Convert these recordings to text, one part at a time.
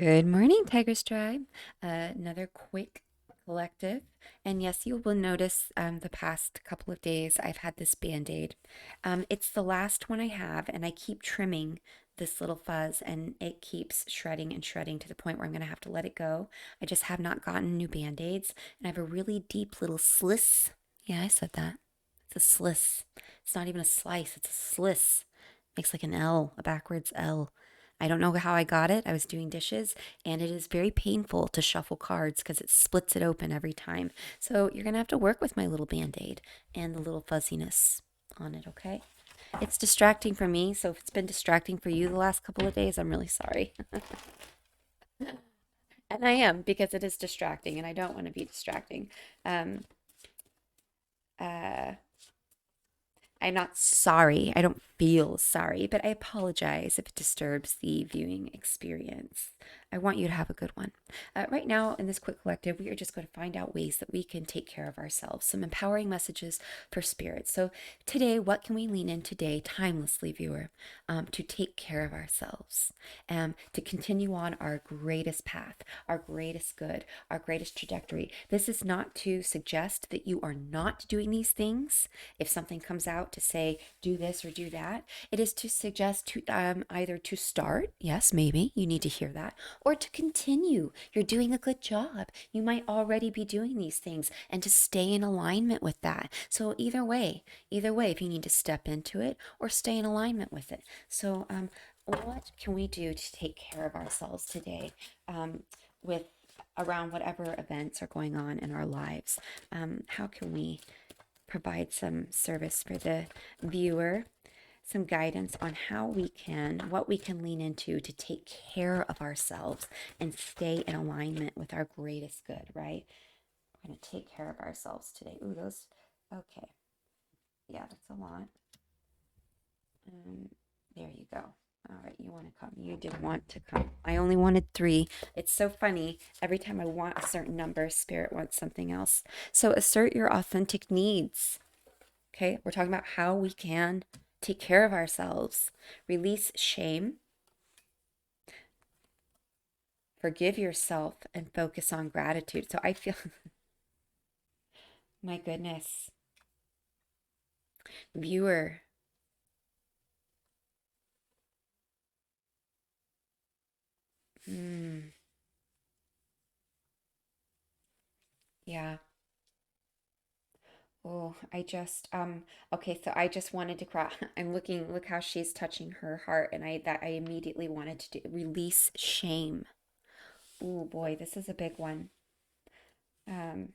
Good morning, Tigress Tribe. Another quick collective. And yes, you will notice the past couple of days I've had this band-aid. It's the last one I have, and I keep trimming this little fuzz, and it keeps shredding and shredding to the point where I'm going to have to let it go. I just have not gotten new band-aids, and I have a really deep little slice. Yeah, I said that. It's a slice. It's not even a slice, it's a slice. Makes like an L, a backwards L. I don't know how I got it. I was doing dishes, and it is very painful to shuffle cards because it splits it open every time. So you're going to have to work with my little band aid and the little fuzziness on it, okay? It's distracting for me, so if it's been distracting for you the last couple of days, I'm really sorry. And I am because it is distracting, and I don't want to be distracting. Um, uh, I'm not sorry. I don't feel sorry, but I apologize if it disturbs the viewing experience. I want you to have a good one. Right now, in this quick collective, we are just going to find out ways that we can take care of ourselves, some empowering messages for spirit. So, today, what can we lean in today, timelessly, viewer, to take care of ourselves, to continue on our greatest path, our greatest good, our greatest trajectory? This is not to suggest that you are not doing these things. If something comes out to say, do this or do that, it is to suggest to either to start, yes, maybe you need to hear that, or to continue. You're doing a good job. You might already be doing these things, and to stay in alignment with that. So either way, if you need to step into it or stay in alignment with it. So, what can we do to take care of ourselves today, with around whatever events are going on in our lives? How can we provide some service for the viewer, some guidance on what we can lean into to take care of ourselves and stay in alignment with our greatest good, right? We're going to take care of ourselves today. Ooh, okay. Yeah, that's a lot. There you go. All right, you want to come. You did want to come. I only wanted three. It's so funny. Every time I want a certain number, spirit wants something else. So assert your authentic needs. Okay, we're talking about how we can take care of ourselves, release shame, forgive yourself, and focus on gratitude. So I feel, my goodness, viewer, mm, yeah. Oh, okay, so I just wanted to cry. Look how she's touching her heart, and I immediately wanted to release shame. Oh boy, this is a big one. Um,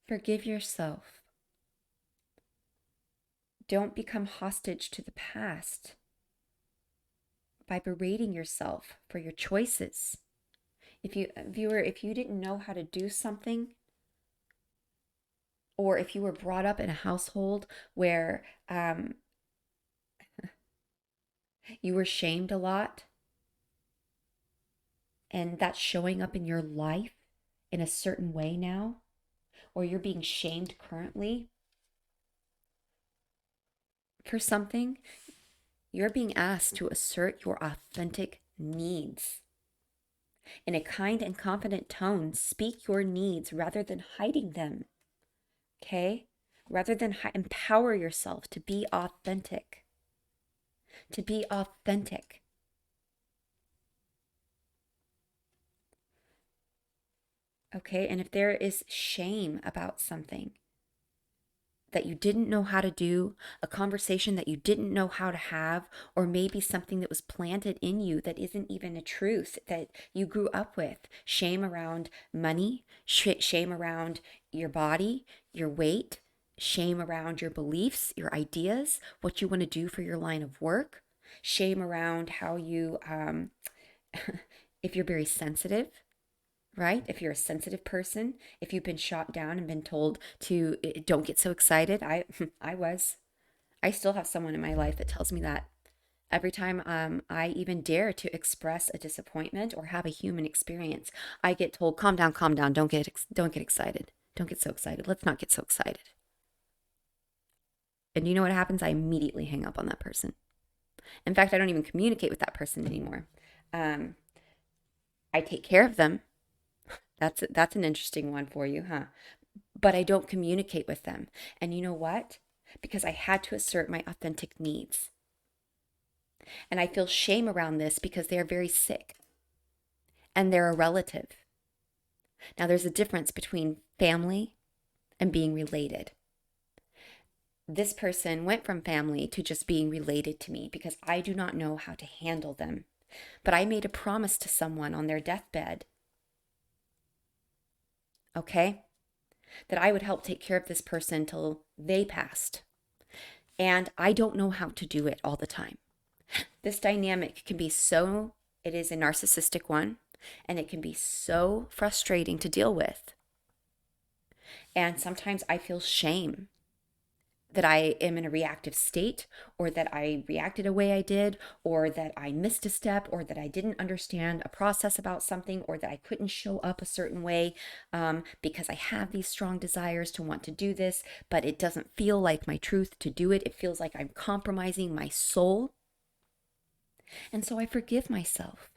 Forgive yourself. Don't become hostage to the past by berating yourself for your choices. If you didn't know how to do something, or if you were brought up in a household where you were shamed a lot, and that's showing up in your life in a certain way now, or you're being shamed currently for something, you're being asked to assert your authentic needs. In a kind and confident tone, speak your needs rather than hiding them, okay? Rather than empower yourself to be authentic. To be authentic. Okay, and if there is shame about something that you didn't know how to do, a conversation that you didn't know how to have, or maybe something that was planted in you that isn't even a truth that you grew up with, shame around money, shame around your body, your weight, shame around your beliefs, your ideas, what you want to do for your line of work, shame around how you, if you're very sensitive, right? If you're a sensitive person, if you've been shot down and been told to don't get so excited, I was. I still have someone in my life that tells me that every time I even dare to express a disappointment or have a human experience, I get told, calm down, don't get excited, don't get so excited. Let's not get so excited." And you know what happens? I immediately hang up on that person. In fact, I don't even communicate with that person anymore. Um, I take care of them. That's an interesting one for you, huh? But I don't communicate with them. And you know what? Because I had to assert my authentic needs. And I feel shame around this because they're very sick and they're a relative. Now, there's a difference between family and being related. This person went from family to just being related to me because I do not know how to handle them. But I made a promise to someone on their deathbed, okay, that I would help take care of this person till they passed. And I don't know how to do it all the time. This dynamic can be so, it is a narcissistic one, and it can be so frustrating to deal with. And sometimes I feel shame that I am in a reactive state, or that I reacted a way I did, or that I missed a step, or that I didn't understand a process about something, or that I couldn't show up a certain way because I have these strong desires to want to do this, but it doesn't feel like my truth to do it. It feels like I'm compromising my soul. And so I forgive myself.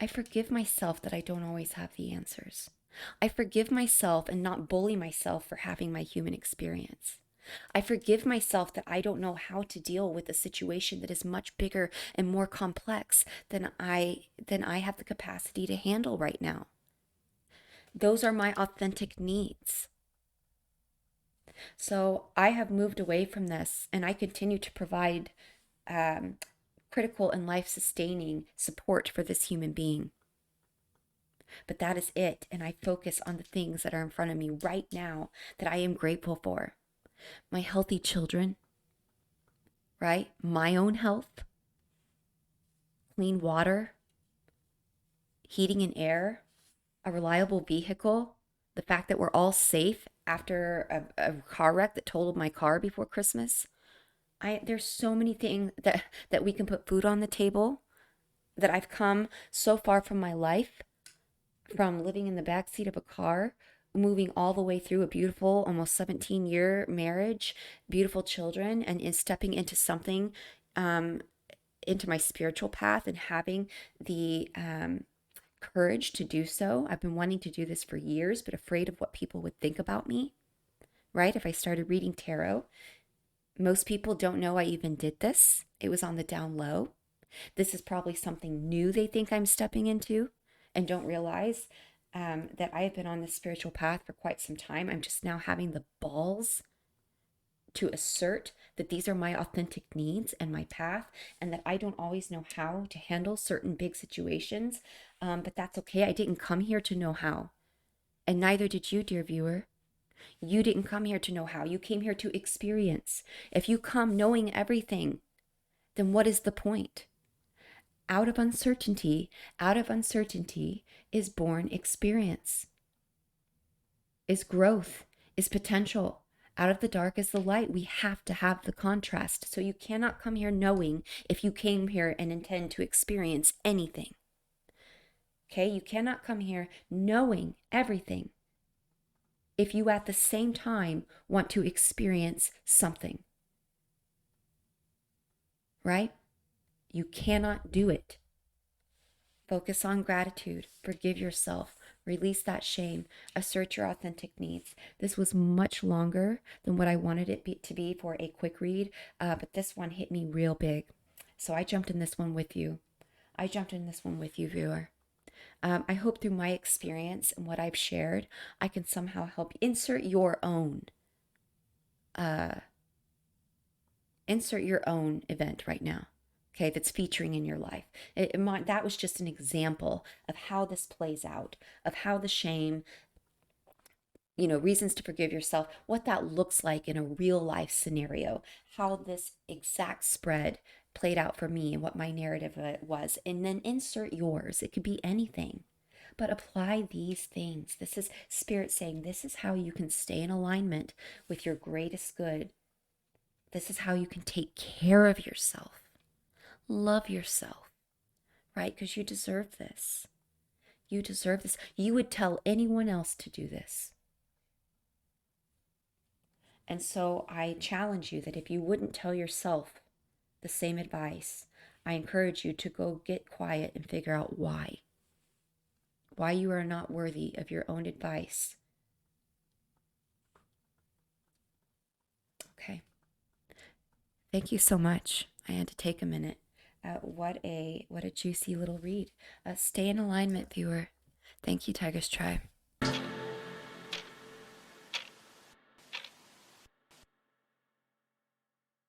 I forgive myself that I don't always have the answers. I forgive myself and not bully myself for having my human experience. I forgive myself that I don't know how to deal with a situation that is much bigger and more complex than I have the capacity to handle right now. Those are my authentic needs. So I have moved away from this, and I continue to provide critical and life sustaining support for this human being. But that is it. And I focus on the things that are in front of me right now that I am grateful for. My healthy children, right? My own health, clean water, heating and air, a reliable vehicle, the fact that we're all safe after a car wreck that totaled my car before Christmas. There's so many things that we can put food on the table, that I've come so far from my life, from living in the backseat of a car, moving all the way through a beautiful, almost 17-year marriage, beautiful children, and in stepping into something, into my spiritual path and having the courage to do so. I've been wanting to do this for years, but afraid of what people would think about me, right? If I started reading tarot, most people don't know I even did this. It was on the down low. This is probably something new they think I'm stepping into and don't realize that I have been on this spiritual path for quite some time. I'm just now having the balls to assert that these are my authentic needs and my path, and that I don't always know how to handle certain big situations. But that's okay. I didn't come here to know how. And neither did you, dear viewer. You didn't come here to know how. You came here to experience. If you come knowing everything, then what is the point? Out of uncertainty is born experience, is growth, is potential. Out of the dark is the light. We have to have the contrast. So you cannot come here knowing if you came here and intend to experience anything. Okay? You cannot come here knowing everything if you at the same time want to experience something. Right? You cannot do it. Focus on gratitude. Forgive yourself. Release that shame. Assert your authentic needs. This was much longer than what I wanted it to be for a quick read, but this one hit me real big. So I jumped in this one with you. Viewer. I hope through my experience and what I've shared, I can somehow help insert your own event right now, okay, that's featuring in your life. That was just an example of how this plays out, of how the shame, reasons to forgive yourself, what that looks like in a real life scenario, how this exact spread played out for me and what my narrative was. And then insert yours. It could be anything. But apply these things. This is Spirit saying, this is how you can stay in alignment with your greatest good. This is how you can take care of yourself. Love yourself, right? Because you deserve this. You deserve this. You would tell anyone else to do this. And so I challenge you that if you wouldn't tell yourself the same advice, I encourage you to go get quiet and figure out why you are not worthy of your own advice. Okay. Thank you so much. I had to take a minute. What a juicy little read. Stay in alignment, viewer. Thank you, Tigress Tribe.